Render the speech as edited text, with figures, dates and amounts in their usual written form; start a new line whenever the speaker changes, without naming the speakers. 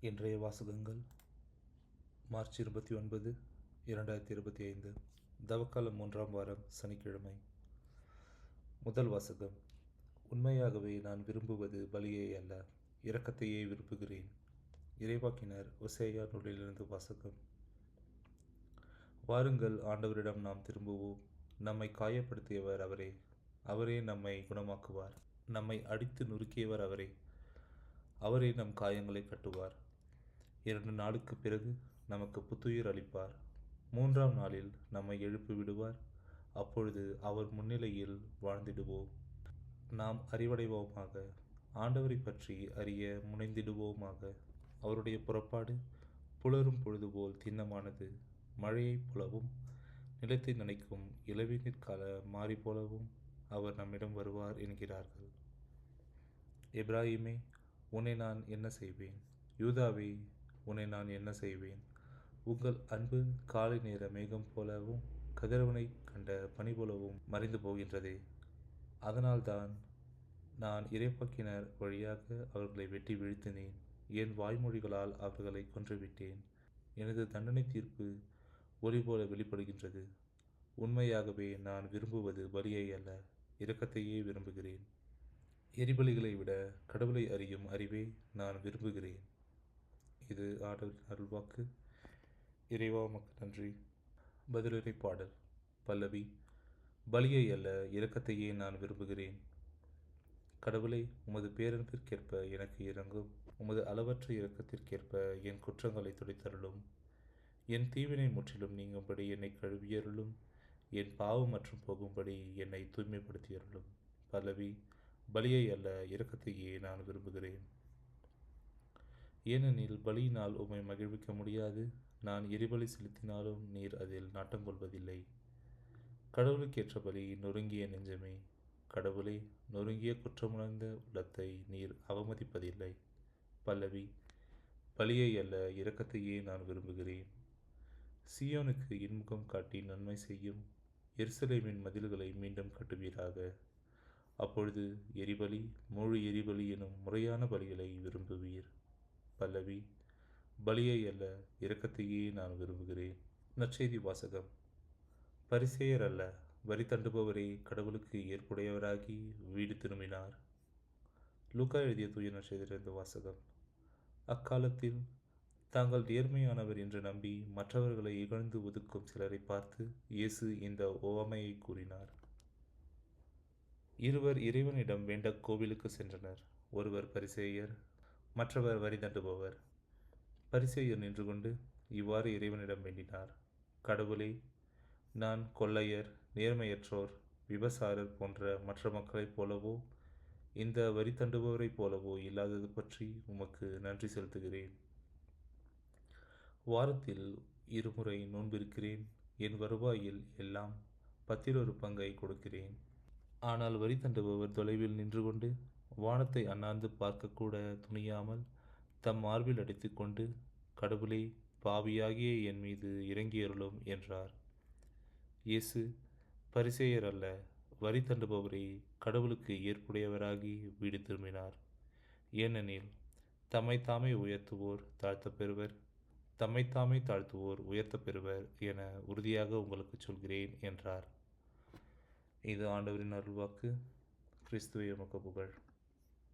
இன்றைய வாசகங்கள் மார்ச் 29, 2025. தவக்காலம் 3ஆம் வாரம், சனிக்கிழமை. முதல் வாசகம். உண்மையாகவே நான் விரும்புவது பலியை அல்ல, இரக்கத்தையே விரும்புகிறேன். இறைவாக்கினர் ஓசேயா நூலிலிருந்து வாசகம். வாருங்கள், ஆண்டவரிடம் நாம் திரும்புவோம். நம்மை காயப்படுத்தியவர் அவரே, அவரே நம்மை குணமாக்குவார். நம்மை அடித்து நொறுக்கியவர் அவரே, அவரே நம் காயங்களை கட்டுவார். 2 நாளுக்கு பிறகு நமக்கு புத்துயிர் அளிப்பார். 3ஆம் நாளில் நம்மை எழுப்பி விடுவார். அப்பொழுது அவர் முன்னிலையில் வாழ்ந்திடுவோம். நாம் அறிவடைவோமாக, ஆண்டவரை பற்றி அறிய முனைந்திடுவோமாக. அவருடைய புறப்பாடு புலரும் பொழுதுபோல் திண்ணமானது. மழையைப் போலவும் நிலத்தை நனைக்கும் இளவேநீர் கால மாறி போலவும் அவர் நம்மிடம் வருவார் என்கிறார்கள். எப்ராஹிமே, உன்னை நான் என்ன செய்வேன்? யூதாவே, உன்னை நான் என்ன செய்வேன்? உங்கள் அன்பு காலை நேர மேகம் போலவும் கதிரவனை கண்ட பனி போலவும் மறைந்து போகின்றதே. அதனால்தான் நான் இறைவாக்கினர் வழியாக அவர்களை வெட்டி வீழ்த்தினேன். என் வாய்மொழிகளால் அவர்களை கொன்றுவிட்டேன். எனது தண்டனை தீர்ப்பு ஒளி போல வெளிப்படுகின்றது. உண்மையாகவே நான் விரும்புவது பலியை அல்ல, இரக்கத்தையே விரும்புகிறேன். எரிபலிகளை விட கடவுளை அறியும் அறிவே நான் விரும்புகிறேன். இது ஆண்டவரின் அருள்வாக்கு. இறைவா, உமக்கு நன்றி. பதிலுரை பாடல். பல்லவி. பலியை அல்ல, இரக்கத்தையே நான் விரும்புகிறேன். கடவுளே, உமது பேரன்பிற்கேற்ப எனக்கு இறங்கும். உமது அளவற்ற இரக்கத்திற்கேற்ப என் குற்றங்களை துடைத்தருளும். என் தீவினை முற்றிலும் நீங்கும்படி என்னை கழுவியருளும். என் பாவம் மற்றும் போகும்படி என்னை தூய்மைப்படுத்தியருளும். பல்லவி. பலியை அல்ல, இரக்கத்தையே நான் விரும்புகிறேன். ஏனெனில் பலியினால் உம்மை மகிழ்விக்க முடியாது. நான் எரிபலி செலுத்தினாலும் நீர் அதில் நாட்டம் கொள்வதில்லை. கடவுளுக்கேற்ற பலி நொறுங்கிய நெஞ்சமே. கடவுளே, நொறுங்கிய குற்றமுணர்ந்த உள்ளத்தை நீர் அவமதிப்பதில்லை. பல்லவி. பலியை அல்ல, இரக்கத்தையே நான் விரும்புகிறேன். சியோனுக்கு இன்முகம் காட்டி நன்மை செய்யும். எருசலேமின் மதில்களை மீண்டும் கட்டுவீராக. அப்பொழுது எரிபலி, முழு எரிபலி எனும் முறையான பலிகளை விரும்புவீர். பல்லவி. பலியை அல்ல, இரக்கத்தையே நான் விரும்புகிறேன். நற்செய்தி வாசகம். பரிசேயர் அல்ல, வரி தண்டுபவரே கடவுளுக்கு ஏற்புடையவராகி வீடு திரும்பினார். லூக்கா எழுதிய தூய நற்செய்தியிலிருந்து வாசகம். அக்காலத்தில் தாங்கள் நேர்மையானவர் என்று நம்பி மற்றவர்களை இகழ்ந்து ஒதுக்கும் சிலரை பார்த்து இயேசு இந்த உவமையை கூறினார். இருவர் இறைவனிடம் வேண்ட கோவிலுக்கு சென்றனர். ஒருவர் பரிசேயர், மற்றவர் வரி தண்டுபவர். பரிசேயர் நின்று கொண்டு இவ்வாறு இறைவனிடம் வேண்டினார். கடவுளே, நான் கொள்ளையர், நேர்மையற்றோர், விபசாரர் போன்ற மற்ற மக்களைப் போலவோ இந்த வரி தண்டுபவரைப் போலவோ இல்லாதது பற்றி உமக்கு நன்றி செலுத்துகிறேன். வாரத்தில் 2 முறை நோன்பிருக்கிறேன். என் வருவாயில் எல்லாம் 10 பங்கை கொடுக்கிறேன். ஆனால் வரி தண்டுபவர் தொலைவில் நின்று கொண்டு வானத்தை அண்ணாந்து பார்க்கக்கூட துணியாமல் தம் மார்பில் அடித்து கொண்டு, கடவுளே, பாவியாகிய என் மீது இறங்கியருளும் என்றார். இயேசு, பரிசேயர் அல்ல, வரி தண்டுபவரே கடவுளுக்கு ஏற்புடையவராகி வீடு திரும்பினார். ஏனெனில் தம்மைத்தாமே உயர்த்துவோர் தாழ்த்தப் பெறுவர், தம்மைத்தாமே தாழ்த்துவோர் உயர்த்தப் பெறுவர் என உறுதியாக உங்களுக்கு சொல்கிறேன் என்றார். இது ஆண்டவரின் அருள்வாக்கு. கிறிஸ்துவே, உமக்கு புகழ்.